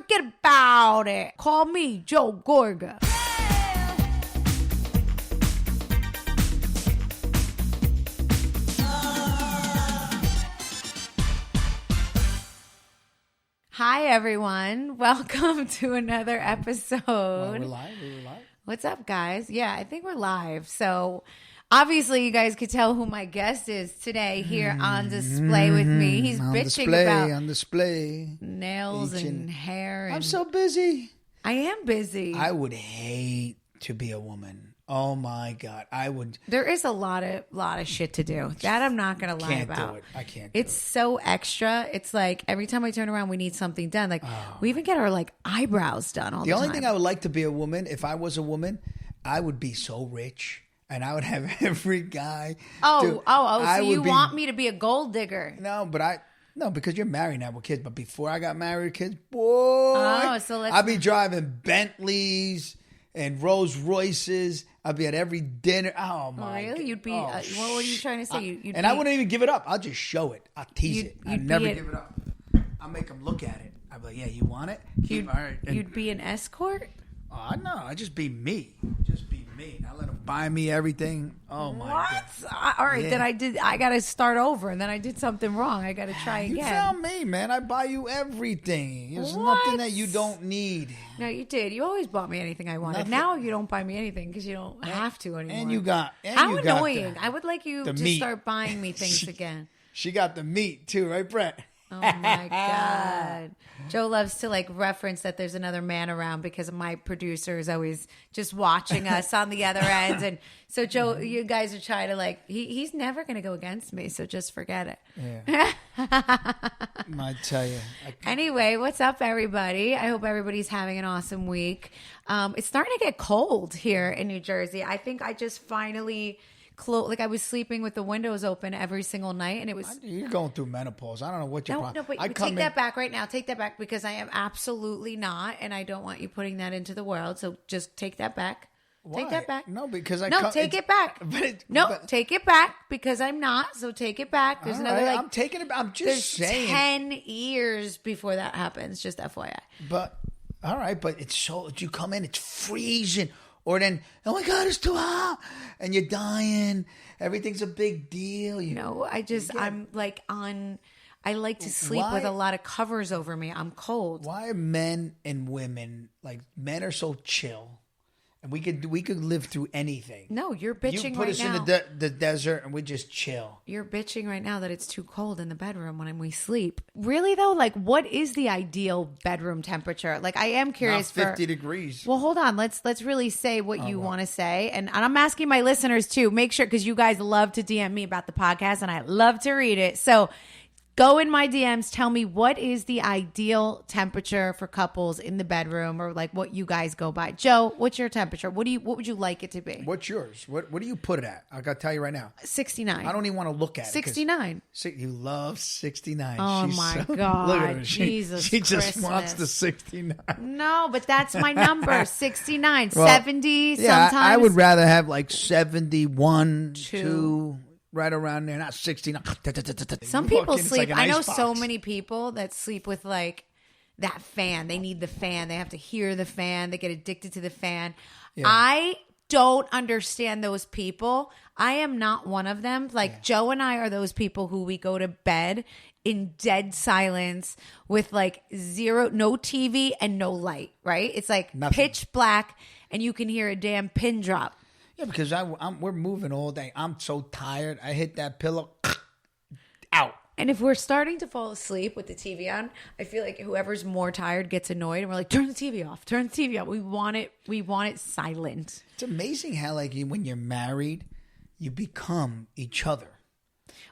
forget about it. Call me Joe Gorga. Hi, everyone. Welcome to another episode. We're live. What's up, guys? Yeah, I think we're live. So, obviously, you guys could tell who my guest is today here on display with me. He's on bitching on display. nails and hair. I'm so busy. I am busy. I would hate to be a woman. Oh my God, I would. There is a lot of shit to do. That I'm not gonna lie about. Can't do it. I can't. It's so extra. It's like every time I turn around, we need something done. Like we even get our like eyebrows done all the time. The only thing I would like to be a woman, if I was a woman, I would be so rich. And I would have every guy. So you want me to be a gold digger? No, because you're married now with kids. But before I got married with kids, boy, I'd be driving Bentleys and Rolls Royces. I'd be at every dinner. Oh my! Really? You'd be? What were you trying to say? I wouldn't even give it up. I'll just show it. I'll tease it. I'd never give it up. I'll make them look at it. I'd be like, "Yeah, you want it? All right." You'd be an escort? Oh no! I'd just be me. Just be me. I let them buy me everything. Oh my God! All right, yeah. Then I got to start over, and then I did something wrong. I got to try again. You found me, man. I buy you everything. There's nothing that you don't need. No, you did. You always bought me anything I wanted. Nothing. Now you don't buy me anything because you don't have to anymore. And you got how annoying! I would like you to start buying me things again. She got the meat too, right, Brett? Oh my God. Joe loves to like reference that there's another man around because my producer is always just watching us on the other end. And so Joe, you guys are trying to like, he's never going to go against me. So just forget it. Yeah. I tell you. Anyway, what's up, everybody? I hope everybody's having an awesome week. It's starting to get cold here in New Jersey. I think I just finally... I was sleeping with the windows open every single night, and it was. You're going through menopause. I don't know what you're. No, but take that back right now. Take that back because I am absolutely not, and I don't want you putting that into the world. So just take that back. Why? Take that back. No, because take it back. Take it back because I'm not. So take it back. There's another. Right, I'm taking it. I'm just saying. 10 years before that happens. Just FYI. But all right, but it's so you come in, it's freezing. Or then, oh my God, it's too hot, and you're dying. Everything's a big deal. I'm like on. I like to sleep with a lot of covers over me. I'm cold. Why are men and women like men are so chill, and we could live through anything? No, you're bitching right now. You put us in the desert, and we just chill. You're bitching right now that it's too cold in the bedroom when we sleep. Really though, like what is the ideal bedroom temperature? Like I am curious. Not 50 degrees. Well, hold on. Let's really say what you want to say, and I'm asking my listeners too. Make sure because you guys love to DM me about the podcast, and I love to read it. So. Go in my DMs. Tell me what is the ideal temperature for couples in the bedroom, or like what you guys go by. Joe, what's your temperature? What would you like it to be? What's yours? What do you put it at? I gotta tell you right now. 69. I don't even want to look at 69. 69. You love 69. Oh my God! Look at her. Jesus, she just wants the 69. No, but that's my number. 69, 70. Yeah, sometimes I would rather have like 71, 2. Right around there, not 69. Some people sleep. I know so many people that sleep with like that fan. They need the fan. They have to hear the fan. They get addicted to the fan. Yeah. I don't understand those people. I am not one of them. Like Joe and I are those people who we go to bed in dead silence with like no TV and no light, right? It's like pitch black and you can hear a damn pin drop. Yeah, because we're moving all day. I'm so tired. I hit that pillow, out. And if we're starting to fall asleep with the TV on, I feel like whoever's more tired gets annoyed, and we're like, "Turn the TV off. Turn the TV off." We want it silent. It's amazing how like when you're married, you become each other.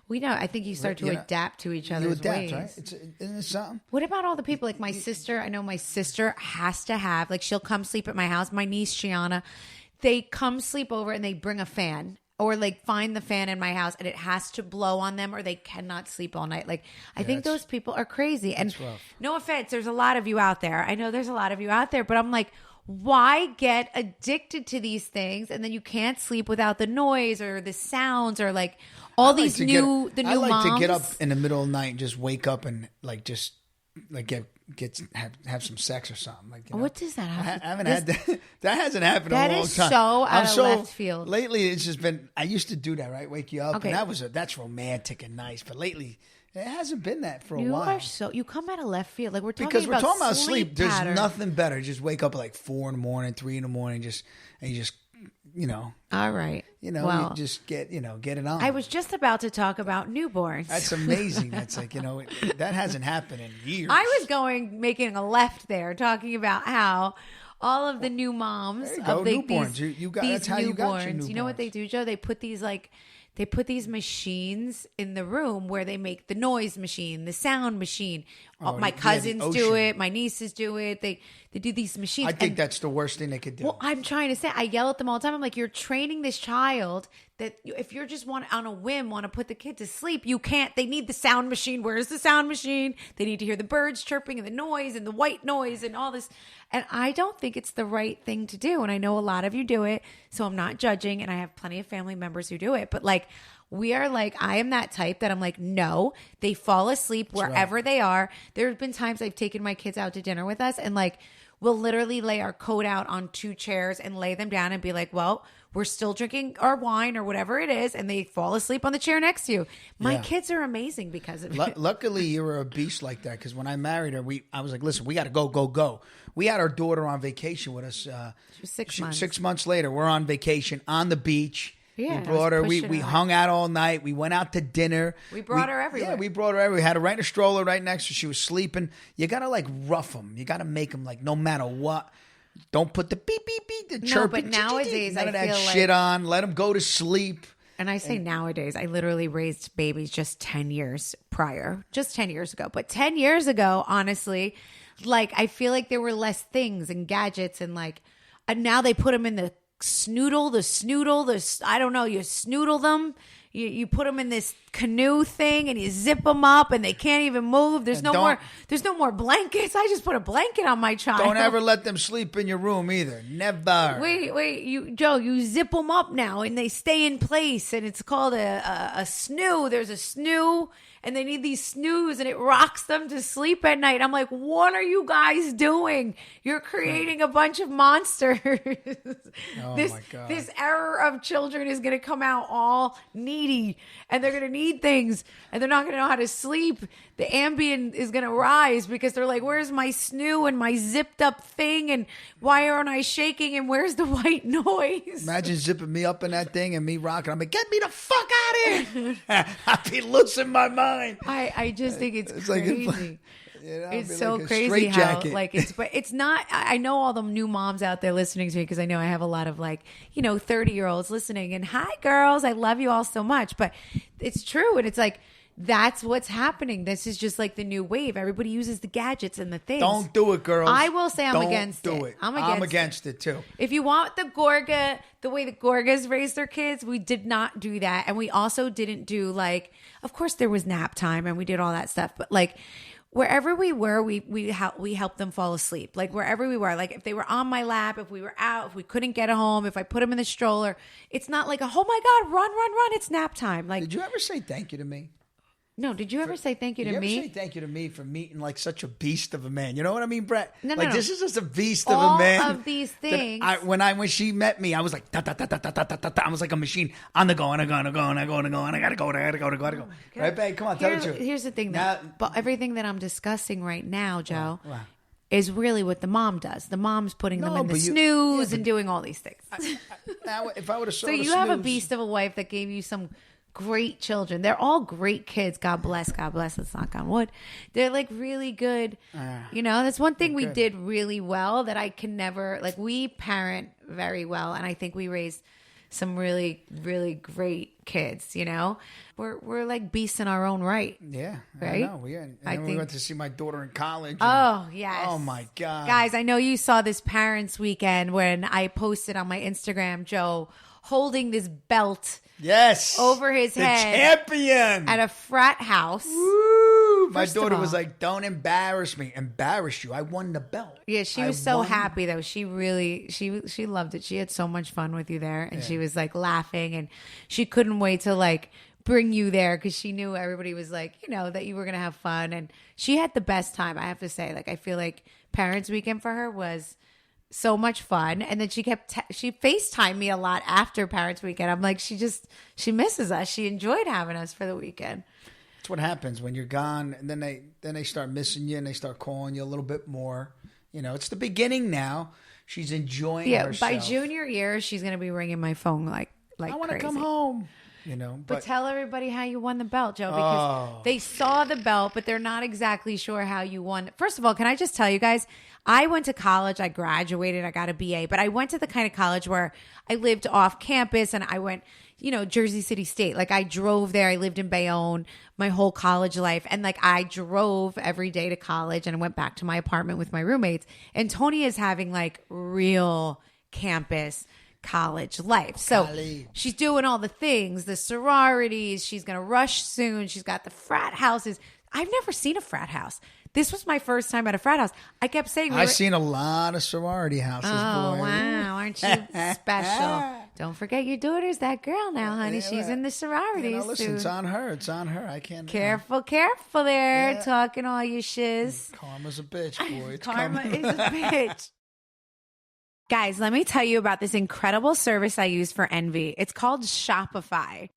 We know. I think you start to adapt to each other's ways. Right? Isn't it something? What about all the people like my sister? I know my sister has to have like she'll come sleep at my house. My niece Shiana. They come sleep over and they bring a fan or like find the fan in my house and it has to blow on them or they cannot sleep all night. Like I think those people are crazy. And no offense, there's a lot of you out there. I know there's a lot of you out there, but I'm like, why get addicted to these things and then you can't sleep without the noise or the sounds or like all these new moms? I like to get up in the middle of the night and just wake up and like just have some sex or something. Like, what does that have? I haven't had that. That hasn't happened in a long time. That is so out of left field. Lately, it's just been. I used to do that, right? Wake you up, and that's romantic and nice. But lately, it hasn't been that for a while. You come out of left field. Like we're talking about sleep. There's nothing better. Just wake up at like 4 in the morning, 3 in the morning, and you just. All right. You just get it on. I was just about to talk about newborns. That's amazing. That's like, that hasn't happened in years. I was making a left there, talking about how all of the new moms of newborns. That's how you got your newborns. You know what they do, Joe? They put these machines in the room where they make the noise machine, the sound machine. My cousins do it. My nieces do it. They do these machines. I think that's the worst thing they could do. Well, I'm trying to say, I yell at them all the time. I'm like, you're training this child that if you're just on a whim want to put the kid to sleep, you can't. They need the sound machine. Where's the sound machine? They need to hear the birds chirping and the noise and the white noise and all this. And I don't think it's the right thing to do. And I know a lot of you do it, so I'm not judging. And I have plenty of family members who do it. But I am that type that I'm like, no, they fall asleep wherever they are. There have been times I've taken my kids out to dinner with us and we'll literally lay our coat out on 2 chairs and lay them down and be like, well, we're still drinking our wine or whatever it is. And they fall asleep on the chair next to you. My kids are amazing because of it. Luckily, you were a beast like that. Because when I married her, I was like, listen, we got to go. We had our daughter on vacation with us. She was 6 months. 6 months later, we're on vacation on the beach. Yeah, we brought her. We hung out all night. We went out to dinner. We brought her everywhere. Yeah, we brought her everywhere. We had her right in a stroller right next to her. She was sleeping. You got to rough them. You got to make them no matter what. Don't put the beep, beep, beep, the chirp. No, but nowadays none I of that feel shit on. Let them go to sleep. And I say nowadays, I literally raised babies just 10 years prior. Just 10 years ago. But 10 years ago, honestly, I feel like there were less things and gadgets and now they put them in the Snoodle, I don't know, you snoodle them. You put them in this canoe thing and you zip them up and they can't even move. There's no more blankets. I just put a blanket on my child. Don't ever let them sleep in your room either. Never. Wait, Joe, you zip them up now and they stay in place and it's called a snoo. There's a snoo and they need these snoos and it rocks them to sleep at night. I'm like, what are you guys doing? You're creating a bunch of monsters. Oh my God. This era of children is going to come out all needy and they're going to need things and they're not going to know how to sleep. The Ambien is going to rise because they're like, where's my snoo and my zipped up thing and why aren't I shaking and where's the white noise? Imagine zipping me up in that thing and me rocking. I'm like, get me the fuck out of here. I'd be losing my mind. I just think it's crazy. It's so crazy how but it's not. I know all the new moms out there listening to me because I know I have a lot of 30-year-olds listening and hi girls, I love you all so much, but it's true and it's that's what's happening. This is just the new wave. Everybody uses the gadgets and the things. Don't do it, girls. I will say I'm against it. Don't do it. I'm against it too. If you want the way the Gorgas raised their kids, we did not do that. And we also didn't do of course there was nap time and we did all that stuff. But wherever we were, we helped them fall asleep. Wherever we were, if they were on my lap, if we were out, if we couldn't get home, if I put them in the stroller, it's not oh my God, run. It's nap time. Did you ever say thank you to me? No, did you ever say thank you to me? Did you ever say thank you to me for meeting such a beast of a man? You know what I mean, Brett? No. This is just a beast of a man. All of these things. When she met me, I was like, da, da, da, da, da, da, da, da. I was like a machine. On the go, and I gotta go. Right, babe? Come on, tell the truth. Here's the thing, though. But everything that I'm discussing right now, Joe, is really what the mom does. The mom's putting them in the snooze and doing all these things. Now, if I would have so you have a beast of a wife that gave you some great children. They're all great kids. God bless. Let's knock on wood. They're really good. That's one thing we did really well that I can never we parent very well. And I think we raised some really, really great kids, We're beasts in our own right. Yeah. Right? I know. We went to see my daughter in college. Oh, yes. Oh my God. Guys, I know you saw this parents weekend when I posted on my Instagram, Joe holding this belt. Yes. Over his head. Champion. At a frat house. Woo. My daughter was like, don't embarrass me. Embarrass you. I won the belt. Yeah, she was so happy though. She really, she loved it. She had so much fun with you there. And she was laughing and she couldn't wait to bring you there because she knew everybody was like, that you were going to have fun. And she had the best time, I have to say. Like, I feel like Parents Weekend for her was so much fun. And then she FaceTimed me a lot after Parents Weekend. I'm like, she misses us. She enjoyed having us for the weekend. That's what happens when you're gone. And then they start missing you and they start calling you a little bit more. It's the beginning now. She's enjoying herself. By junior year, she's going to be ringing my phone like I want to come home. But tell everybody how you won the belt, Joe, because they saw the belt, but they're not exactly sure how you won. First of all, can I just tell you guys, I went to college, I graduated, I got a BA, but I went to the kind of college where I lived off campus and I went, Jersey City State. Like I drove there. I lived in Bayonne my whole college life. And like I drove every day to college and went back to my apartment with my roommates. And Tony is having like real campus college life. So she's doing all the things, the sororities. She's going to rush soon. She's got the frat houses. I've never seen a frat house. This was my first time at a frat house. I kept saying... I've seen a lot of sorority houses, boy. Wow. Aren't you special? Don't forget your daughter's that girl now, honey. She's in the sororities. Listen, it's on her. It's on her. I can't... Careful there. Talking all your shiz. Karma's a bitch, boy. Karma is a bitch. Guys, let me tell you about this incredible service I use for envy. It's called Shopify.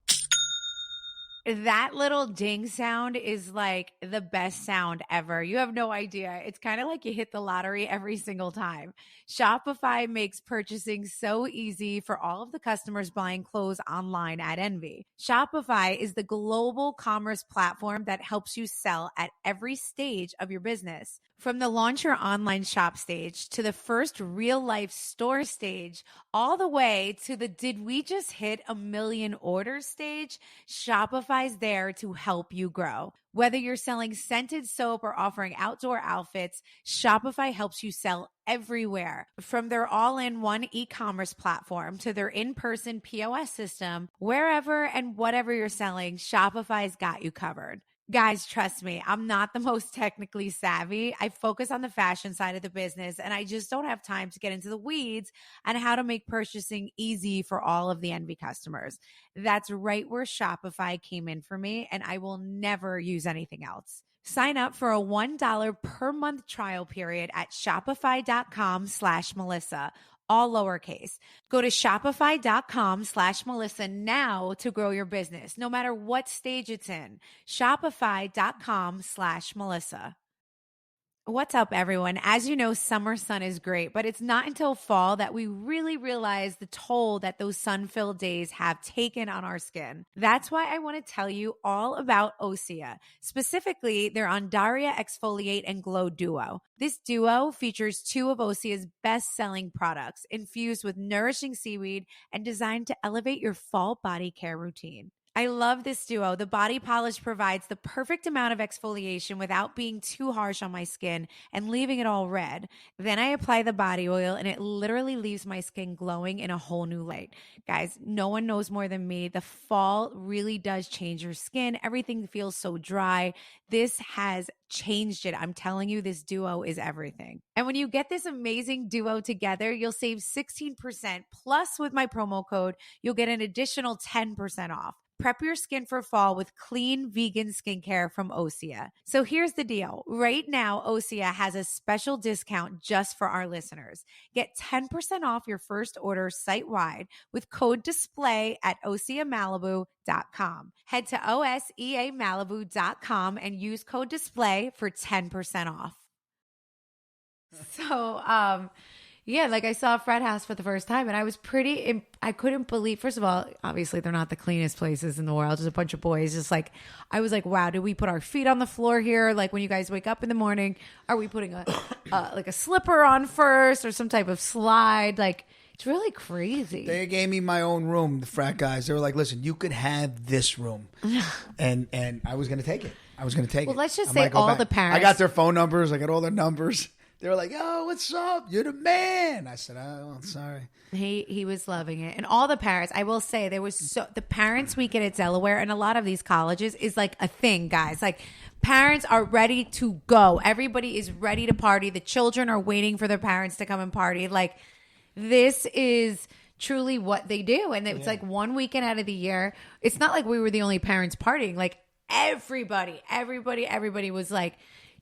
That little ding sound is like the best sound ever. You have no idea. It's kind of like you hit the lottery every single time. Shopify makes purchasing so easy for all of the customers buying clothes online at Envy. Shopify is the global commerce platform that helps you sell at every stage of your business. From the launch your online shop stage to the first real life store stage, all the way to the did we just hit 1 million orders stage, Shopify's there to help you grow. Whether you're selling scented soap or offering outdoor outfits, Shopify helps you sell everywhere. From their all-in-one e-commerce platform to their in-person POS system, wherever and whatever you're selling, Shopify's got you covered. Guys, trust me, I'm not the most technically savvy. I focus on the fashion side of the business, and I just don't have time to get into the weeds on how to make purchasing easy for all of the Envy customers. That's right where Shopify came in for me, and I will never use anything else. Sign up for a $1 per month trial period at shopify.com/Melissa. All lowercase. Go to shopify.com/Melissa now to grow your business, no matter what stage it's in. Shopify.com/Melissa. What's up, everyone? As you know, summer sun is great, but it's not until fall that we really realize the toll that those sun-filled days have taken on our skin. That's why I want to tell you all about Osea, specifically their Andaria Exfoliate and Glow Duo. This duo features 2 of Osea's best-selling products infused with nourishing seaweed and designed to elevate your fall body care routine. I love this duo. The body polish provides the perfect amount of exfoliation without being too harsh on my skin and leaving it all red. Then I apply the body oil and it literally leaves my skin glowing in a whole new light. Guys, no one knows more than me. The fall really does change your skin. Everything feels so dry. This has changed it. I'm telling you, this duo is everything. And when you get this amazing duo together, you'll save 16%. Plus, with my promo code, you'll get an additional 10% off. Prep your skin for fall with clean vegan skincare from Osea. So here's the deal. Right now, Osea has a special discount just for our listeners. Get 10% off your first order site-wide with code DISPLAY at OseaMalibu.com. Head to OSEAMalibu.com and use code DISPLAY for 10% off. So, yeah, like I saw a frat house for the first time and I was I couldn't believe, first of all, obviously they're not the cleanest places in the world. Just a bunch of boys. Just like, I was like, wow, did we put our feet on the floor here? Like when you guys wake up in the morning, are we putting like a slipper on first or some type of slide? Like, it's really crazy. They gave me my own room, the frat guys. They were like, listen, you could have this room. and I was going to take it. Well, let's just say all the parents. I got their phone numbers. I got all their numbers. They were like, "Yo, what's up? You're the man." I said, "Oh, sorry." He was loving it, and all the parents. I will say there was the Parents Weekend at Delaware, and a lot of these colleges is like a thing, guys. Like parents are ready to go. Everybody is ready to party. The children are waiting for their parents to come and party. Like this is truly what they do. And it's like one weekend out of the year. It's not like we were the only parents partying. Like everybody was like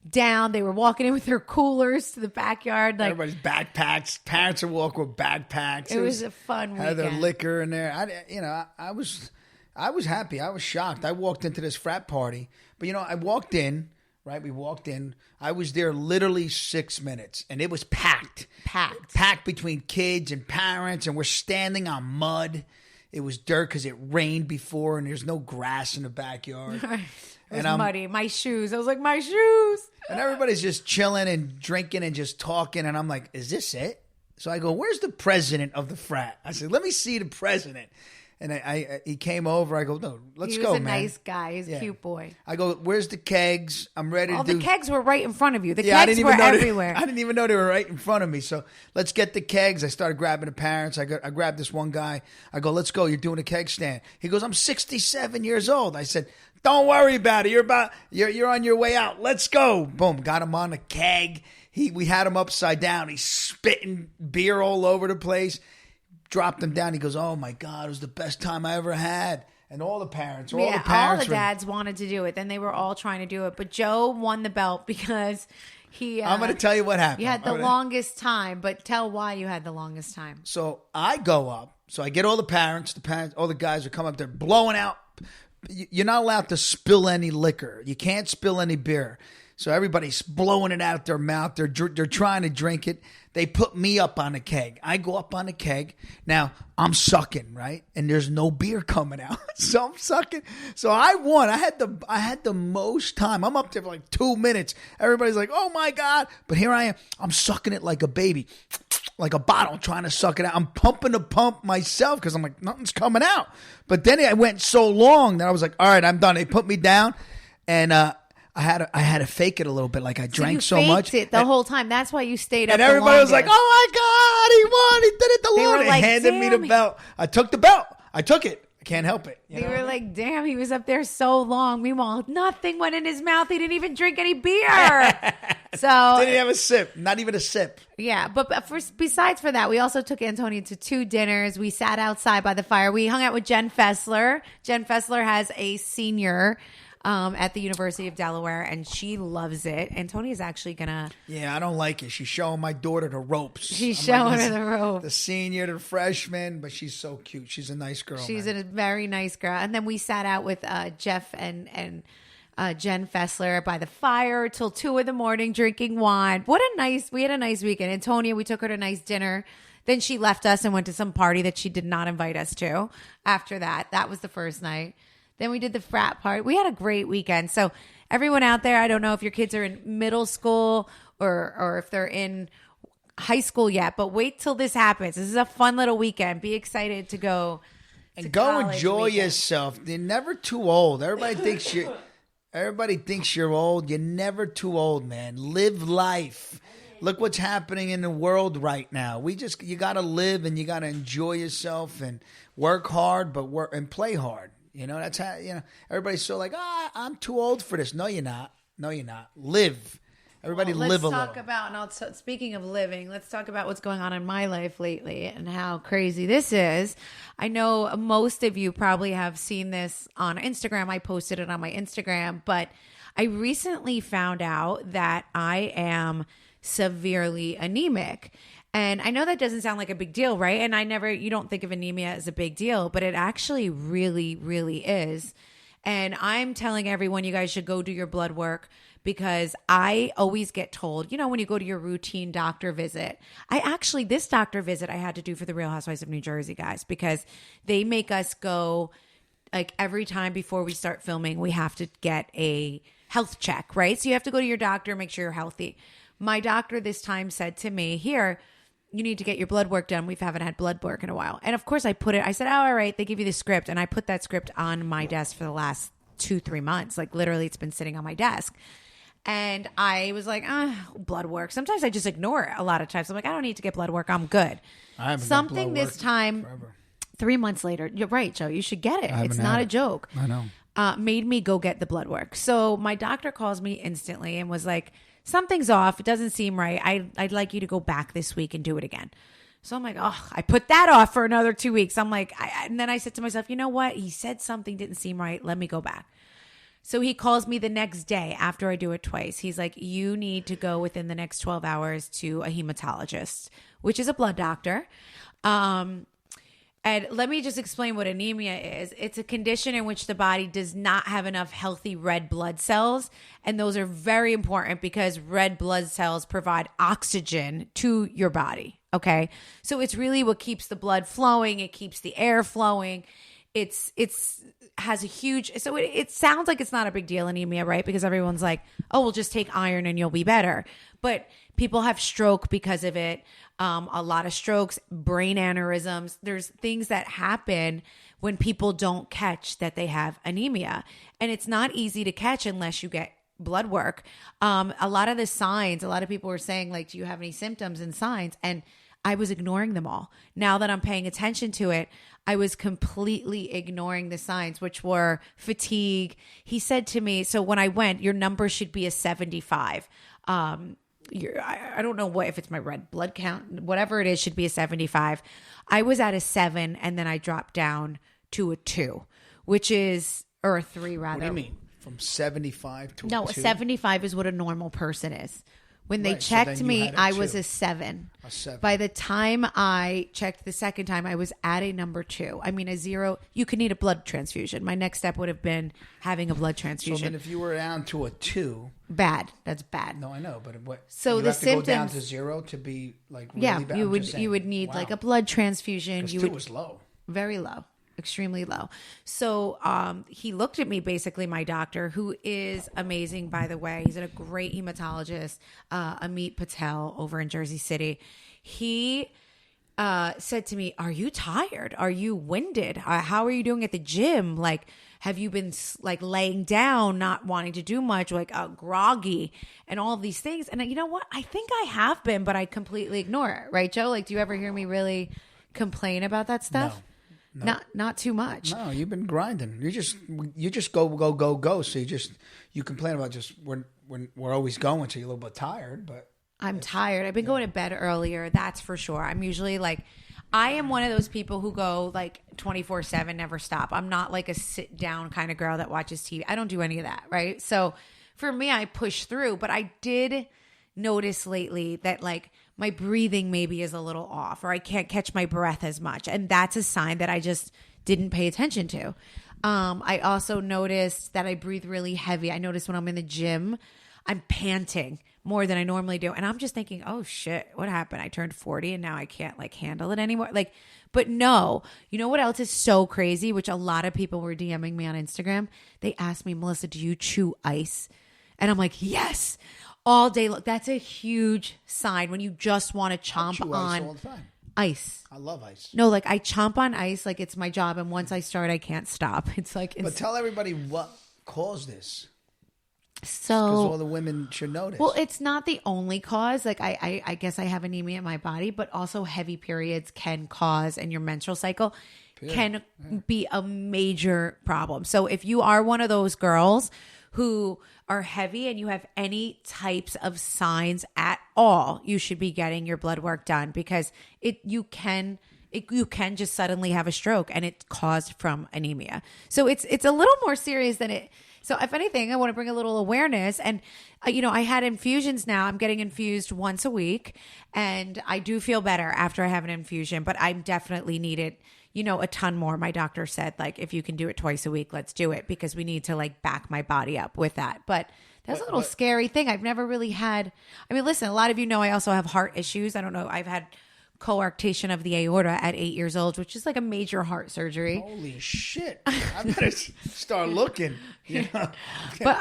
down. They were walking in with their coolers to the backyard. Like everybody's backpacks. Parents are walking with backpacks. It was a fun weekend. Had their liquor in there. I was happy. I was shocked. I walked into this frat party, but I walked in. Right, we walked in. I was there literally 6 minutes, and it was packed between kids and parents, and we're standing on mud. It was dirt because it rained before, and there's no grass in the backyard. It was muddy. My shoes. I was like, my shoes. And everybody's just chilling and drinking and just talking, and I'm like, is this it? So I go, where's the president of the frat? I said, let me see the president. And he came over. I go, no, let's go, man. He was a nice guy. He's a cute boy. I go, where's the kegs? I'm ready to do. The kegs were right in front of you. The kegs were everywhere. I didn't even know they were right in front of me. So let's get the kegs. I started grabbing the parents. I grabbed this one guy. I go, let's go. You're doing a keg stand. He goes, I'm 67 years old. I said, don't worry about it. You're on your way out. Let's go. Boom. Got him on a keg. We had him upside down. He's spitting beer all over the place. Dropped him down. He goes, oh my God, it was the best time I ever had. And all the parents, all the dads wanted to do it. Then they were all trying to do it. But Joe won the belt because he... I'm going to tell you what happened. You had the longest time, but tell why you had the longest time. So I go up. So I get all the parents, all the guys are coming up there blowing out. You're not allowed to spill any liquor. You can't spill any beer. So everybody's blowing it out their mouth. They're trying to drink it. They put me up on a keg. I go up on a keg. Now, I'm sucking, right? And there's no beer coming out. So I'm sucking. So I won. I had the most time. I'm up there for like 2 minutes. Everybody's like, oh my God. But here I am. I'm sucking it like a baby. Like a bottle, trying to suck it out. I'm pumping the pump myself because I'm like, nothing's coming out. But then I went so long that I was like, all right, I'm done. They put me down. And I had to fake it a little bit, like I drank so much. You faked it the whole time. That's why you stayed up. And everybody was like, "Oh my God, he won! He did it the Lord!" They handed me the belt. I took the belt. I took it. I can't help it. They were like, "Damn, he was up there so long." Meanwhile, nothing went in his mouth. He didn't even drink any beer. So didn't have a sip. Not even a sip. Yeah, but besides for that, we also took Antonia to 2 dinners. We sat outside by the fire. We hung out with Jen Fessler. Jen Fessler has a senior at the University of Delaware, and she loves it. Antonia's actually gonna... Yeah, I don't like it. She's showing my daughter the ropes. She's showing her the ropes. The senior, the freshman, but she's so cute. She's a nice girl. She's a very nice girl. And then we sat out with Jeff and Jen Fessler by the fire till 2 a.m. drinking wine. We had a nice weekend. Antonia, we took her to a nice dinner. Then she left us and went to some party that she did not invite us to. After that was the first night. Then we did the frat party. We had a great weekend. So everyone out there, I don't know if your kids are in middle school or if they're in high school yet, but wait till this happens. This is a fun little weekend. Be excited to go. And go enjoy yourself. You're never too old. Everybody thinks you're old. You're never too old, man. Live life. Look what's happening in the world right now. You got to live and you got to enjoy yourself and work hard, but work and play hard. That's how, everybody's so like, I'm too old for this. No, you're not. Live. Everybody live a little. Let's talk about, speaking of living, let's talk about what's going on in my life lately and how crazy this is. I know most of you probably have seen this on Instagram. I posted it on my Instagram, but I recently found out that I am severely anemic. And I know that doesn't sound like a big deal, right? And you don't think of anemia as a big deal, but it actually really, really is. And I'm telling everyone, you guys should go do your blood work because I always get told, when you go to your routine doctor visit, this doctor visit I had to do for the Real Housewives of New Jersey, guys, because they make us go like every time before we start filming, we have to get a health check, right? So you have to go to your doctor, make sure you're healthy. My doctor this time said to me, here, you need to get your blood work done. We haven't had blood work in a while. And of course I said, all right, they give you the script. And I put that script on my desk for the last 2-3 months. Like literally it's been sitting on my desk. And I was like, blood work. Sometimes I just ignore it a lot of times. I'm like, I don't need to get blood work. I'm good. I haven't Something this time, forever. 3 months later, you're right, Joe, you should get it. It's not a joke. I know. Made me go get the blood work. So my doctor calls me instantly and was like, something's off. It doesn't seem right. I'd like you to go back this week and do it again. So I'm like, oh, I put that off for another 2 weeks. I'm like, and then I said to myself, you know what? He said something didn't seem right. Let me go back. So he calls me the next day after I do it twice. He's like, you need to go within the next 12 hours to a hematologist, which is a blood doctor. And let me just explain what anemia is. It's a condition in which the body does not have enough healthy red blood cells. And those are very important because red blood cells provide oxygen to your body. Okay. So it's really what keeps the blood flowing. It keeps the air flowing. It's has a huge, so it sounds like it's not a big deal, anemia, right? Because everyone's like, oh, we'll just take iron and you'll be better. But people have stroke because of it. A lot of strokes, brain aneurysms. There's things that happen when people don't catch that they have anemia. And it's not easy to catch unless you get blood work. A lot of the signs, a lot of people were saying, like, do you have any symptoms and signs? And I was ignoring them all. Now that I'm paying attention to it, I was completely ignoring the signs, which were fatigue. He said to me, so when I went, your number should be a 75. I don't know if it's my red blood count, whatever it is, should be a 75. I was at a 7 and then I dropped down to a 2, which is, or a 3 rather. What do you mean? From 75 to a 2? No, a 75 is what a normal person is. When they checked me, I was a 7. A 7. By the time I checked the second time, I was at a number 2. I mean, a 0. You could need a blood transfusion. My next step would have been having a blood transfusion. So then if you were down to a 2. Bad. That's bad. No, I know. But what? So you the have to symptoms, go down to 0 to be like really bad? You would need like a blood transfusion. Because 2 was low. Very low. Extremely low. So he looked at me, basically, my doctor, who is amazing, by the way. He's a great hematologist, Amit Patel over in Jersey City. He said to me, are you tired? Are you winded? How are you doing at the gym? Like, have you been like laying down, not wanting to do much, like groggy and all of these things? And you know what? I think I have been, but I completely ignore it. Right, Joe? Like, do you ever hear me really complain about that stuff? No. Not too much. No, you've been grinding. You just go. So you complain about just when we're always going, so you're a little bit tired. But I'm tired. I've been going to bed earlier. That's for sure. I'm usually like, I am one of those people who go like 24/7, never stop. I'm not like a sit down kind of girl that watches TV. I don't do any of that. Right. So for me, I push through. But I did notice lately that like my breathing maybe is a little off, or I can't catch my breath as much. And that's a sign that I just didn't pay attention to. I also noticed that I breathe really heavy. I noticed when I'm in the gym, I'm panting more than I normally do. And I'm just thinking, oh shit, what happened? I turned 40 and now I can't like handle it anymore. Like, but no, you know what else is so crazy, which a lot of people were DMing me on Instagram. They asked me, Melissa, do you chew ice? And I'm like, yes. All day long. That's a huge sign when you just want to chomp on ice all the time. Ice. I love ice. No, like I chomp on ice like it's my job, and once I start, I can't stop. It's like. But tell everybody what caused this. So, because all the women should know this. Well, it's not the only cause. Like I guess I have anemia in my body, but also heavy periods can cause, and your menstrual cycle can be a major problem. So if you are one of those girls who are heavy and you have any types of signs at all, you should be getting your blood work done, because you can just suddenly have a stroke and it's caused from anemia. So it's a little more serious than it. So if anything, I want to bring a little awareness. And, I had infusions now. I'm getting infused once a week, and I do feel better after I have an infusion, but I definitely need it, a ton more. My doctor said, like, if you can do it twice a week, let's do it, because we need to like back my body up with that. But that's a little scary thing. I've never really had, listen, a lot of you know I also have heart issues. I don't know. I've had coarctation of the aorta at 8 years old, which is like a major heart surgery. Holy shit. I better start looking. But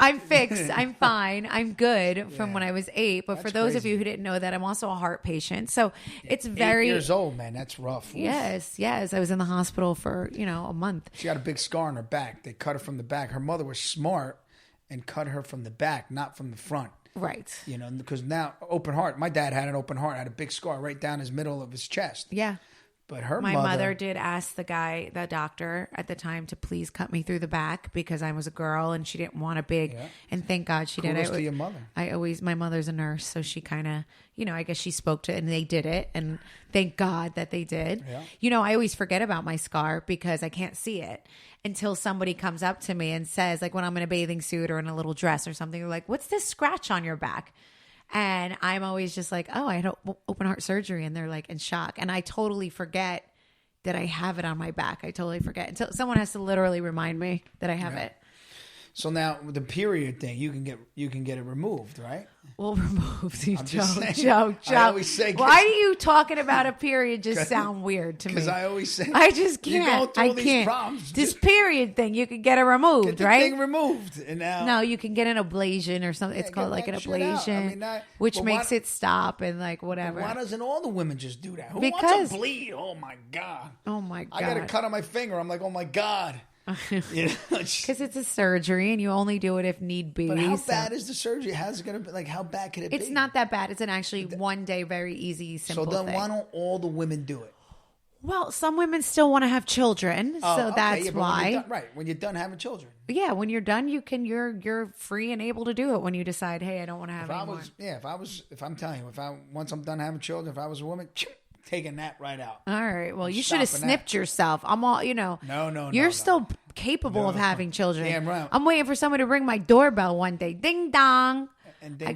I'm fixed. I'm fine. I'm good from when I was 8. But that's for those crazy. Of you who didn't know that, I'm also a heart patient. So it's very... 8 years old, man. That's rough. Yes. I was in the hospital for, a month. She had a big scar on her back. They cut her from the back. Her mother was smart and cut her from the back, not from the front. Right. Because now open heart. My dad had an open heart, had a big scar right down his middle of his chest. Yeah. But her My mother did ask the doctor at the time, to please cut me through the back because I was a girl and she didn't want a big. Yeah. And thank God she did. Kudos to your mother. My mother's a nurse, so she kind of, I guess she spoke to it and they did it. And thank God that they did. Yeah. I always forget about my scar because I can't see it until somebody comes up to me and says, like when I'm in a bathing suit or in a little dress or something, they're like, what's this scratch on your back? And I'm always just like, oh, I had open heart surgery. And they're like in shock. And I totally forget that I have it on my back. I totally forget until someone has to literally remind me that I have it. So now the period thing, you can get it removed, right? Well, removed. Joe. I always say, why are you talking about a period? Just sound weird to me. Because I always say, I just can't. I can't. Problems, this period thing, you can get it removed, get the right? Thing removed, and now no, you can get an ablation or something. It's called like an ablation, which makes it stop and like whatever. Why doesn't all the women just do that? Who wants to bleed? Oh my god! I got a cut on my finger. I'm like, oh my god. Because it's a surgery and you only do it if need be. But how bad is the surgery? How's it going to be? Like, how bad could it be? It's not that bad. It's an actually one day, very easy, simple thing. So then why don't all the women do it? Well, some women still want to have children, so that's why. When you're done having children. Yeah, when you're done, you're free and able to do it when you decide, hey, I don't want to have any more. If I'm telling you, once I'm done having children, if I was a woman, taking that right out. All right. Well, you should have snipped yourself. I'm all, No. You're still capable of having children. Damn right. I'm waiting for somebody to ring my doorbell one day. Ding dong. And I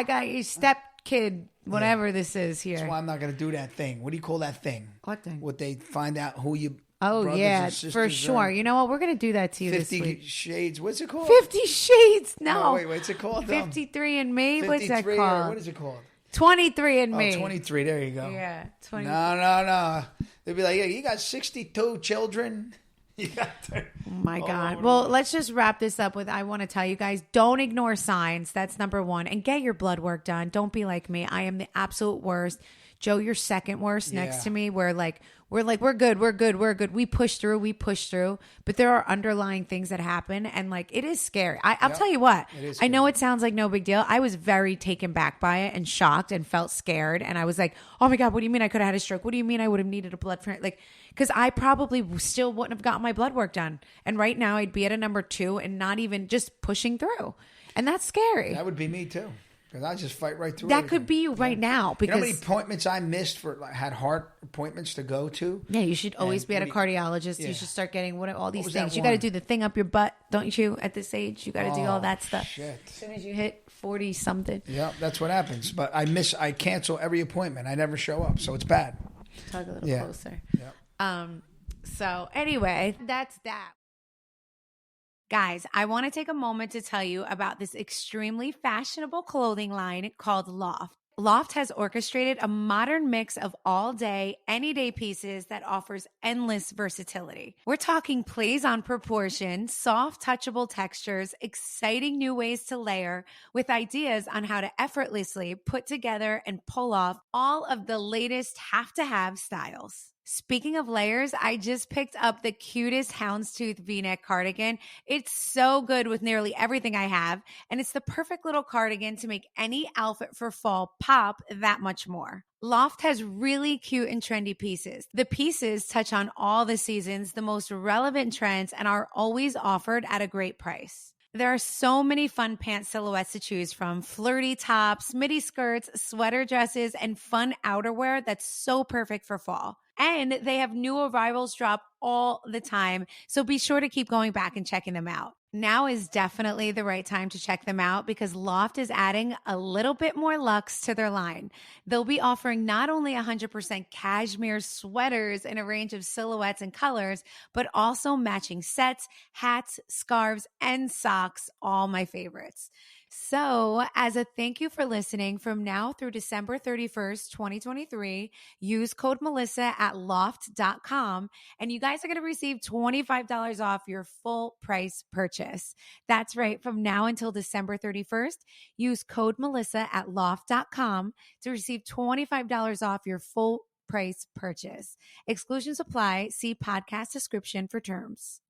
got your step kid, whatever this is here. That's why I'm not going to do that thing. What do you call that thing? What thing? What they find out who you. Oh, yeah, for sure. You know what? We're going to do that to you this week. 50 Shades. What's it called? 50 Shades. No. Wait, what's it called? 53 and Me. What's that called? What is it called? 23 and Me. 23. There you go. Yeah. 23. No. They'd be like, yeah, you got 62 children. You got oh, my God. Well, let's just wrap this up with, I want to tell you guys, don't ignore signs. That's number one. And get your blood work done. Don't be like me. I am the absolute worst. Joe, you're second worst next to me. We're good. We push through. But there are underlying things that happen. And like, it is scary. I'll tell you what, I know it sounds like no big deal. I was very taken back by it and shocked and felt scared. And I was like, oh my God, what do you mean I could have had a stroke? What do you mean I would have needed a blood transfusion? Like, because I probably still wouldn't have gotten my blood work done. And right now I'd be at a number 2 and not even just pushing through. And that's scary. That would be me too. Because I just fight right through. That could be you right now. Because you know how many appointments I missed had heart appointments to go to? Yeah, you should always be at a cardiologist. Yeah. You should start getting all these things. You got to do the thing up your butt, don't you? At this age, you got to do all that stuff. Shit. As soon as you hit 40 something. Yeah, that's what happens. But I cancel every appointment. I never show up, so it's bad. Talk a little closer. Yeah. So anyway, that's that. Guys, I want to take a moment to tell you about this extremely fashionable clothing line called Loft. Loft has orchestrated a modern mix of all-day, any-day pieces that offers endless versatility. We're talking plays on proportion, soft, touchable textures, exciting new ways to layer, with ideas on how to effortlessly put together and pull off all of the latest have-to-have styles. Speaking of layers, I just picked up the cutest houndstooth V-neck cardigan. It's so good with nearly everything I have, and it's the perfect little cardigan to make any outfit for fall pop that much more. Loft has really cute and trendy pieces. The pieces touch on all the seasons, the most relevant trends, and are always offered at a great price. There are so many fun pant silhouettes to choose from: flirty tops, midi skirts, sweater dresses, and fun outerwear that's so perfect for fall. And they have new arrivals drop all the time, so be sure to keep going back and checking them out. Now is definitely the right time to check them out because Loft is adding a little bit more luxe to their line. They'll be offering not only 100% cashmere sweaters in a range of silhouettes and colors, but also matching sets, hats, scarves, and socks, all my favorites. So, as a thank you for listening, from now through December 31st, 2023, use code Melissa at loft.com, and you guys are going to receive $25 off your full price purchase. That's right. From now until December 31st, use code Melissa at loft.com to receive $25 off your full price purchase. Exclusions apply. See podcast description for terms.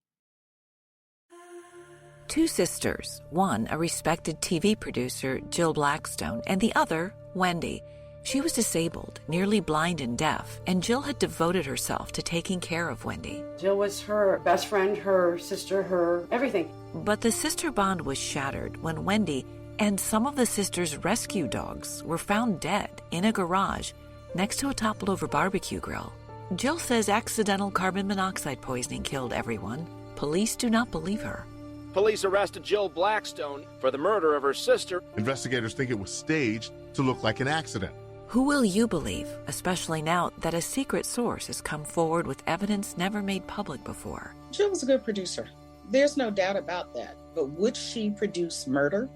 Two sisters, one a respected TV producer, Jill Blackstone, and the other, Wendy. She was disabled, nearly blind and deaf, and Jill had devoted herself to taking care of Wendy. Jill was her best friend, her sister, her everything. But the sister bond was shattered when Wendy and some of the sisters' rescue dogs were found dead in a garage next to a toppled-over barbecue grill. Jill says accidental carbon monoxide poisoning killed everyone. Police do not believe her. Police arrested Jill Blackstone for the murder of her sister. Investigators think it was staged to look like an accident. Who will you believe, especially now that a secret source has come forward with evidence never made public before? Jill was a good producer. There's no doubt about that. But would she produce murder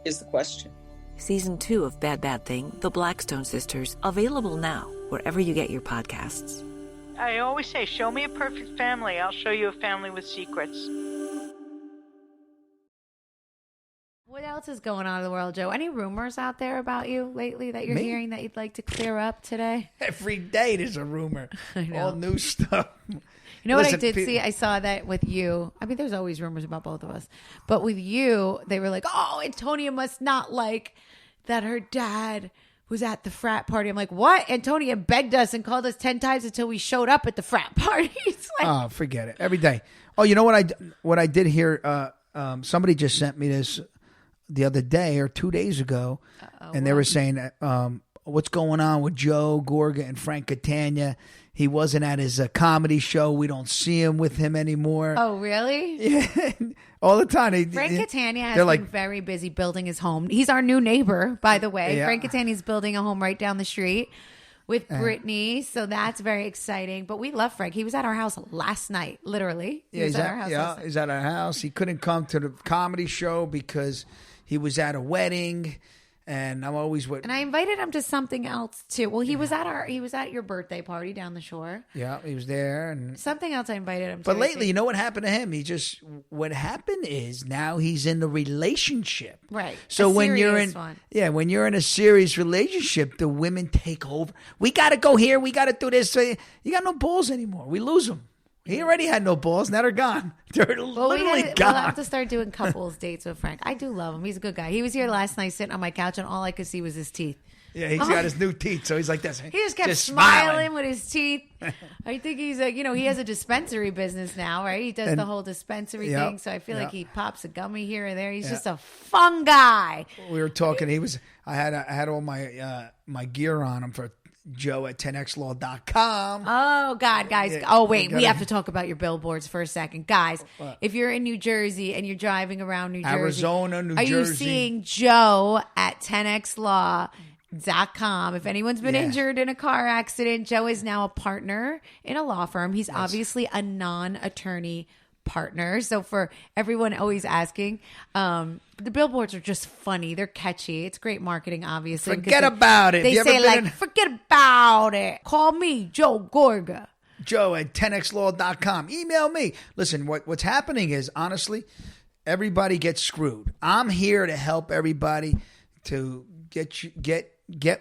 is the question. Season 2 of Bad Bad Thing, The Blackstone Sisters, available now wherever you get your podcasts. I always say, show me a perfect family. I'll show you a family with secrets. What else is going on in the world, Joe? Any rumors out there about you lately that you're hearing that you'd like to clear up today? Every day there's a rumor. I know. All new stuff. You know what I did see? I saw that with you. I mean, there's always rumors about both of us. But with you, they were like, oh, Antonia must not like that her dad was at the frat party. I'm like, what? Antonia begged us and called us 10 times until we showed up at the frat party. Like, oh, forget it. Every day. Oh, you know what I did hear? Somebody just sent me this the other day or 2 days ago, and they were saying, what's going on with Joe Gorga and Frank Catania? He wasn't at his comedy show. We don't see him with him anymore. Oh, really? Yeah, all the time. Frank Catania has been very busy building his home. He's our new neighbor, by the way. Yeah. Frank Catania's building a home right down the street with Brittany, so that's very exciting. But we love Frank. He was at our house last night, literally. He was at our house last night. He's at our house. He couldn't come to the comedy show because he was at a wedding. And I'm always and I invited him to something else too. Well, he was at your birthday party down the shore. Yeah, he was there, and something else I invited him to. But lately, you know what happened to him? What happened is now he's in a relationship. Right. So when you're in a serious relationship, the women take over. We got to go here. We got to do this. So you got no balls anymore. We lose them. He already had no balls. Now they're gone. They're literally gone. We'll have to start doing couples dates with Frank. I do love him. He's a good guy. He was here last night sitting on my couch, and all I could see was his teeth. Yeah, he's got his new teeth, so he's like this. He just kept smiling with his teeth. I think he's like, he has a dispensary business now, right? He does the whole dispensary thing, so I feel like he pops a gummy here and there. He's just a fun guy. We were talking. I had all my gear on him for Joe at 10xlaw.com. Oh, God, guys. Yeah, oh, wait. We have to talk about your billboards for a second. Guys, if you're in New Jersey and you're driving around New Jersey. Arizona, New Jersey. Are you seeing Joe at 10xlaw.com? If anyone's been injured in a car accident, Joe is now a partner in a law firm. He's obviously a non-attorney partner. So for everyone always asking, the billboards are just funny. They're catchy. It's great marketing, obviously. Forget about it. They say forget about it. Call me, Joe Gorga. Joe at 10xlaw.com. Email me. Listen, what's happening is, honestly, everybody gets screwed. I'm here to help everybody to get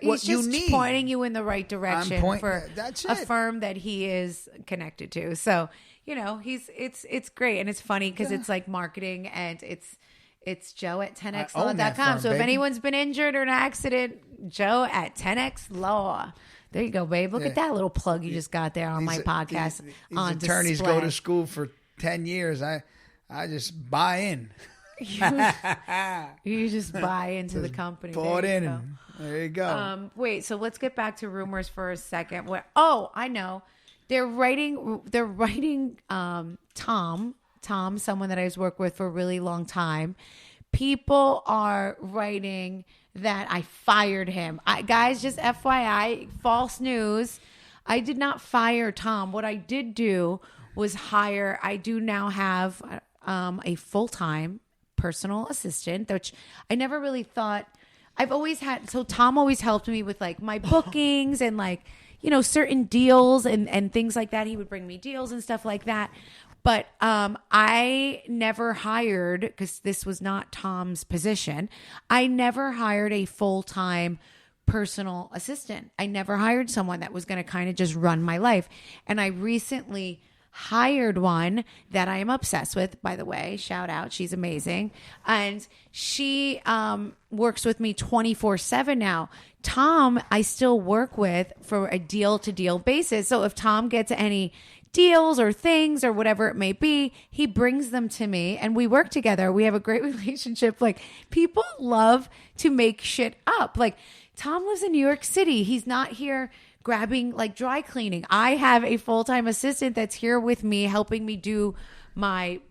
what you need. He's just pointing you in the right direction for a firm that he is connected to. So, it's great, and it's funny because it's like marketing, and it's Joe at 10xlaw.com. So if anyone's been injured or in an accident, Joe at 10xlaw. There you go, babe. Look at that little plug you just got there on my podcast. These attorneys go to school for 10 years. I just buy in. You just buy into the company. Bought in. And there you go. Wait, so let's get back to rumors for a second. I know. They're writing Tom, someone that I've worked with for a really long time. People are writing that I fired him. Guys, just FYI, false news. I did not fire Tom. What I did do was I do now have a full-time personal assistant, which I never really thought. I've always had. So Tom always helped me with like my bookings and like, certain deals and things like that. He would bring me deals and stuff like that. But I never hired, because this was not Tom's position, I never hired a full-time personal assistant. I never hired someone that was going to kind of just run my life. And I recently hired one that I am obsessed with, by the way. Shout out. She's amazing. And she works with me 24/7 now. Tom, I still work with for a deal-to-deal basis. So if Tom gets any deals or things or whatever it may be, he brings them to me and we work together. We have a great relationship. Like, people love to make shit up. Like, Tom lives in New York City. He's not here grabbing like dry cleaning. I have a full-time assistant that's here with me, helping me do my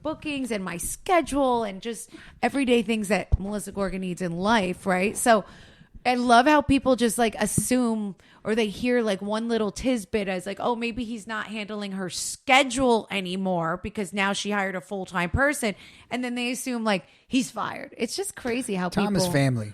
bookings and my schedule and just everyday things that Melissa Gorga needs in life, right? So I love how people just like assume, or they hear like one little tidbit as like, oh, maybe he's not handling her schedule anymore because now she hired a full-time person. And then they assume like he's fired. It's just crazy how Tom is family.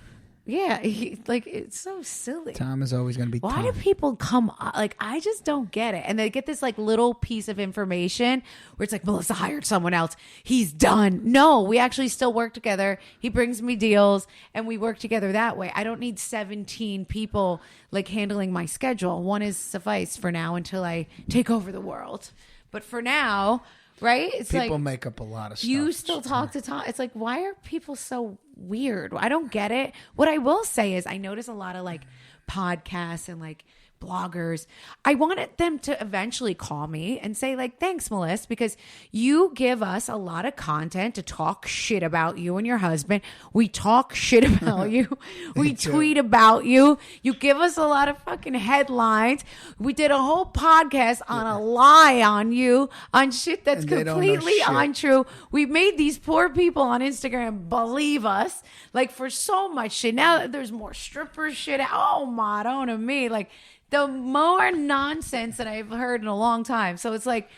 Yeah, it's so silly. Tom is always going to be Tom. Why do people come like, I just don't get it. And they get this like little piece of information where it's like, Melissa hired someone else. He's done. No, we actually still work together. He brings me deals and we work together that way. I don't need 17 people like handling my schedule. One is suffice for now until I take over the world. But for now, right? It's people like, make up a lot of stuff. You still talk to Tom. It's like, why are people so weird? I don't get it. What I will say is I notice a lot of like podcasts and like bloggers. I wanted them to eventually call me and say like, thanks, Melissa, because you give us a lot of content to talk shit about you and your husband. We talk shit about you. We tweet about you. You give us a lot of fucking headlines. We did a whole podcast on a lie on you, on shit that's completely untrue. We made these poor people on Instagram believe us like for so much shit. Now there's more stripper shit. Oh, Madonna me. Like, the more nonsense that I've heard in a long time. So it's like,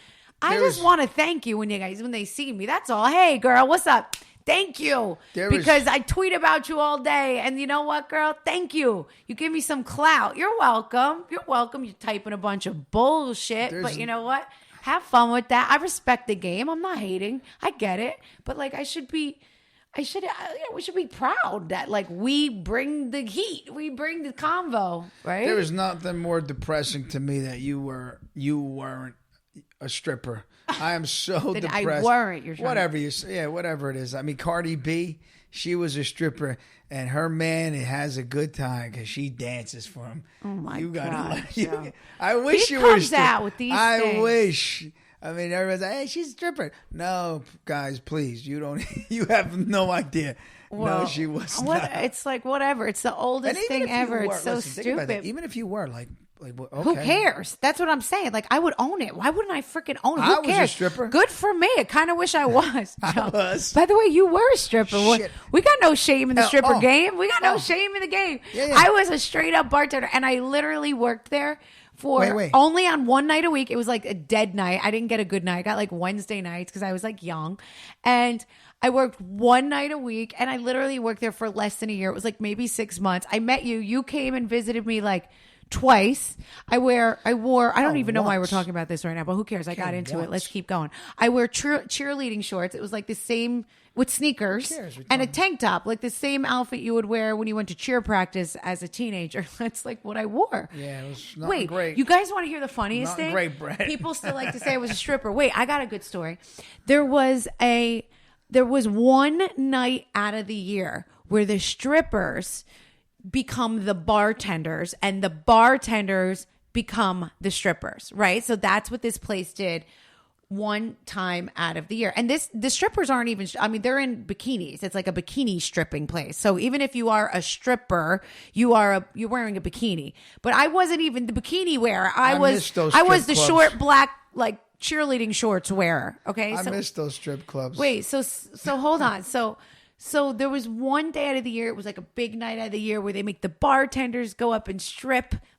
I just want to thank you when they see me. That's all. Hey, girl, what's up? Thank you. Because I tweet about you all day. And you know what, girl? Thank you. You give me some clout. You're welcome. You're welcome. You're typing a bunch of bullshit. But you know what? Have fun with that. I respect the game. I'm not hating. I get it. But like, we should be proud that like we bring the heat, we bring the convo, right? There was nothing more depressing to me that you weren't a stripper. I am so depressed. I weren't. Whatever you say, yeah, whatever it is. I mean, Cardi B, she was a stripper, and her man has a good time because she dances for him. Oh my God! I wish you were. Comes out with these things. I wish. I mean, everybody's like, hey, she's a stripper. No, guys, please. You have no idea. Well, no, she was not. It's like, whatever. It's the oldest thing ever. It's so stupid. Even if you were like okay. Who cares? That's what I'm saying. Like, I would own it. Why wouldn't I freaking own it? Who cares? I was a stripper. Good for me. I kind of wish I was. I was. By the way, you were a stripper. Shit. We got no shame in the stripper game. We got no shame in the game. Yeah. I was a straight up bartender, and I literally worked there for only on one night a week. It was like a dead night. I didn't get a good night. I got like Wednesday nights because I was like young. And I worked one night a week, and I literally worked there for less than a year. It was like maybe 6 months. I met you. You came and visited me like twice. I wore, I don't even know why we're talking about this right now, but who cares? I got into it. Let's keep going. I wear cheerleading shorts. It was like the same with sneakers and a tank top, like the same outfit you would wear when you went to cheer practice as a teenager. That's like what I wore. Yeah, it was not great. You guys want to hear the funniest thing? Great, Brett. People still like to say I was a stripper. Wait, I got a good story. There was one night out of the year where the strippers become the bartenders and the bartenders become the strippers, right? So that's what this place did one time out of the year. And the strippers aren't even, I mean, they're in bikinis. It's like a bikini stripping place. So even if you are a stripper, you're wearing a bikini. But I wasn't even the bikini wearer. I was the short black, like, cheerleading shorts wearer. Okay. I miss those strip clubs. Wait, so hold on. So there was one day out of the year, it was like a big night out of the year where they make the bartenders go up and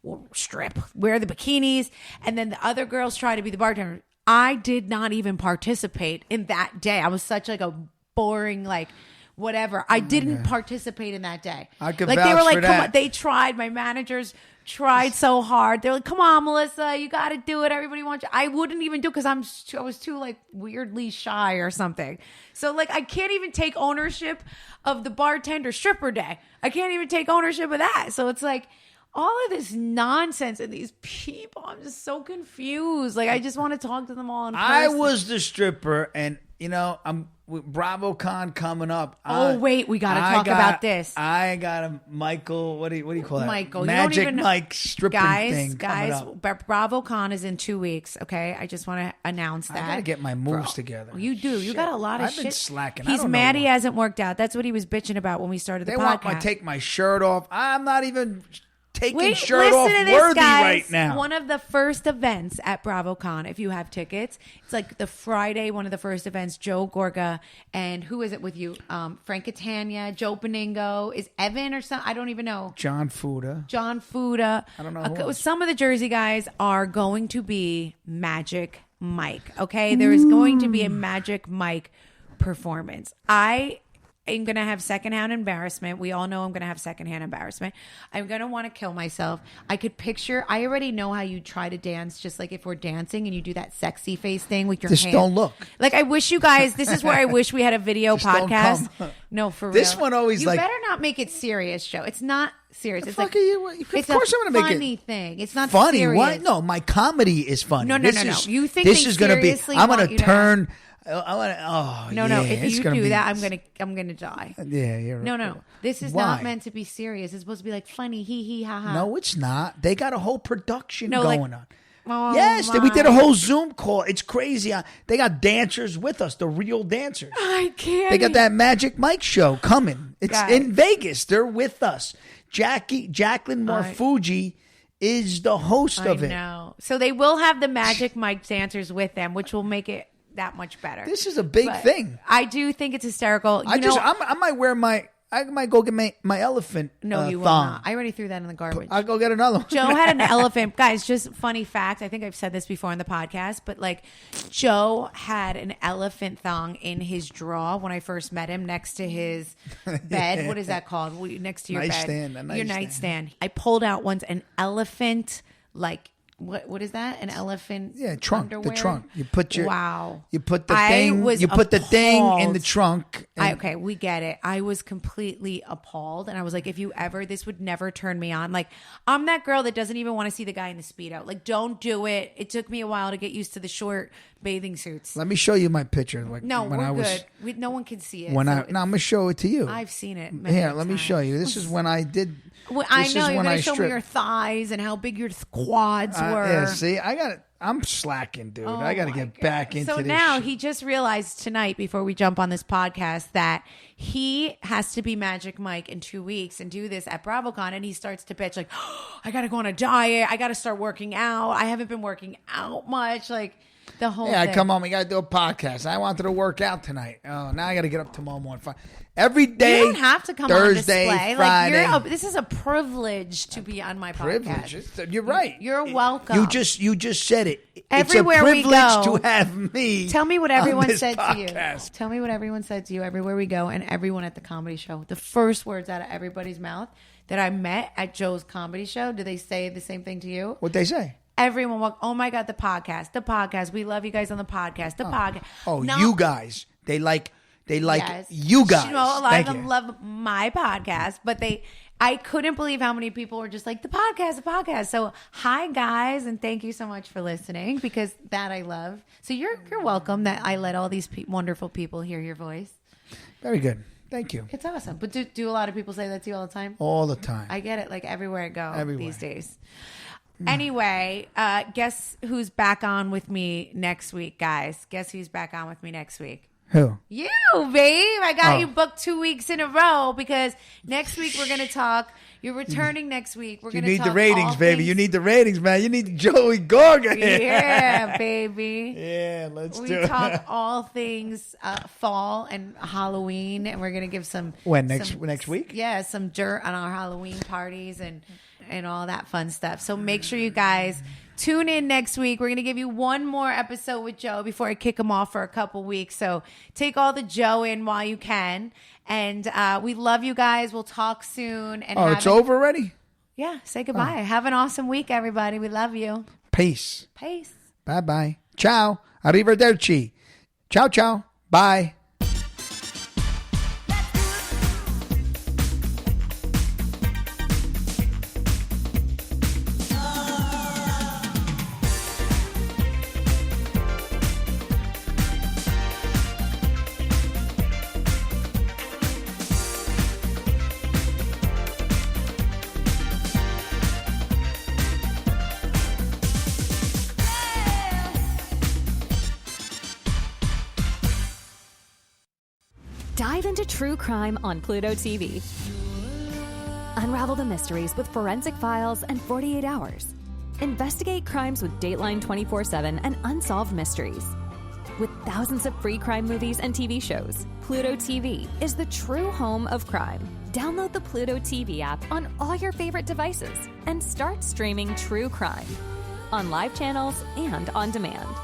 wear the bikinis, and then the other girls try to be the bartender. I did not even participate in that day. I was such like a boring, like, whatever. I didn't participate in that day. I could like vouch they were like, for come that. on. They tried. My managers tried so hard. They're like, come on, Melissa, you got to do it. Everybody wants you. I wouldn't even do it because I was too like weirdly shy or something. So like I can't even take ownership of the bartender stripper day. I can't even take ownership of that. So it's like all of this nonsense and these people. I'm just so confused. Like, I just want to talk to them all in person. I was the stripper, and I'm with BravoCon coming up. Wait, we got to talk about this. I got a Michael. What do you call that? Michael, Magic you don't even Mike stripping thing coming up. BravoCon is in 2 weeks. Okay, I just want to announce that. I gotta get my moves together. You do. You got a lot of shit. I've been slacking. He's mad he hasn't worked out. That's what he was bitching about when we started the podcast. They want me to take my shirt off. I'm not even taking shirt off worthy guys. Right now. One of the first events at BravoCon, if you have tickets, it's like the Friday, one of the first events. Joe Gorga and who is it with you? Frank Catania, Joe Beningo, is Evan or something? I don't even know. John Fuda. I don't know. Some of the Jersey guys are going to be Magic Mike. Okay, there is going to be a Magic Mike performance. I'm going to have secondhand embarrassment. We all know I'm going to have secondhand embarrassment. I'm going to want to kill myself. I already know how you try to dance, just like if we're dancing and you do that sexy face thing with your hand. Just don't look. Like, I wish you guys, this is where I wish we had a video podcast. No, for real. This one always you better not make it serious, Joe. It's not serious. It's like, of course I'm going to make it funny thing. It's not funny. serious. What? No, my comedy is funny. No. You think this is going to be, I'm going to turn... No. If you do that, I'm gonna die. Yeah, you're right. No. This is not meant to be serious. It's supposed to be like funny, hee hee ha ha. No, it's not. They got a whole production going on. Oh, yes, we did a whole Zoom call. It's crazy. They got dancers with us, the real dancers. I can't. They got that Magic Mike show coming. It's in Vegas. They're with us. Jacqueline Marfuji is the host of it. I know. So they will have the Magic Mike dancers with them, which will make it that much better. This is a big thing. I do think it's hysterical. I might wear I might go get my elephant No, you thong. will not. I already threw that in the garbage. I'll go get another one. Joe had an elephant. Guys, just funny fact. I think I've said this before on the podcast, but like Joe had an elephant thong in his drawer when I first met him next to his bed. What is that called? Next to your nightstand, bed. Your nightstand. I pulled out once an elephant, like, what is that? An elephant? Yeah, trunk. Underwear? The trunk. You put your wow. You put the thing. You put the thing in the trunk. Okay, we get it. I was completely appalled, and I was like, if you ever, this would never turn me on. Like, I'm that girl that doesn't even want to see the guy in the Speedo. Like, don't do it. It took me a while to get used to the short bathing suits. Let me show you my picture. Like, no, when we're good. No one can see it. I'm gonna show it to you. I've seen it. Here, let me show you. This is when I did. Well, I know you're going to show me your thighs and how big your quads were. Yeah, see, I'm slacking, dude. I got to get back into this. So now shit. he just realized tonight, before we jump on this podcast, that he has to be Magic Mike in 2 weeks and do this at BravoCon, and he starts to bitch like, oh, I got to go on a diet. I got to start working out. I haven't been working out much. Like, the whole thing. I come home. We got to do a podcast. I wanted to work out tonight. Oh, now I got to get up tomorrow morning. Every day. You don't have to come Thursday, on display. Friday. Like, this is a privilege to be on my podcast. You're right. You're welcome. You just said it. Everywhere it's a privilege we go, to have me. Tell me what everyone said podcast. to you. Tell me what everyone said to you everywhere we go, and everyone at the comedy show. The first words out of everybody's mouth that I met at Joe's comedy show. Do they say the same thing to you? What'd they say? Everyone walked, oh my God, the podcast. We love you guys on the podcast. The podcast. Oh, you guys. They like yes. You guys. You know, a lot of them love my podcast, but I couldn't believe how many people were just like, the podcast. So hi guys, and thank you so much for listening, because that I love. So you're welcome that I let all these wonderful people hear your voice. Very good. Thank you. It's awesome. But do a lot of people say that to you all the time? All the time. I get it, like everywhere I go these days. Anyway, guess who's back on with me next week, guys? Guess who's back on with me next week? Who? You, babe. I got you booked 2 weeks in a row, because next week we're going to talk. You're returning next week. We're going to talk. You need the ratings, baby. You need the ratings, man. You need Joey Gorga. Yeah, baby. Yeah, let's do it. We talk all things fall and Halloween, and we're going to give some... When? Next week? Yeah, some dirt on our Halloween parties and all that fun stuff. So make sure you guys tune in next week. We're going to give you one more episode with Joe before I kick him off for a couple weeks. So take all the Joe in while you can. And we love you guys. We'll talk soon. And it's over already? Yeah. Say goodbye. Have an awesome week, everybody. We love you. Peace. Bye-bye. Ciao. Arrivederci. Ciao, ciao. Bye. Dive into true crime on Pluto TV. Unravel the mysteries with Forensic Files and 48 Hours. Investigate crimes with Dateline 24/7 and Unsolved Mysteries. With thousands of free crime movies and TV shows, Pluto TV is the true home of crime. Download the Pluto TV app on all your favorite devices and start streaming true crime on live channels and on demand.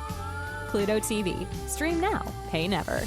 Pluto TV. Stream now, pay never.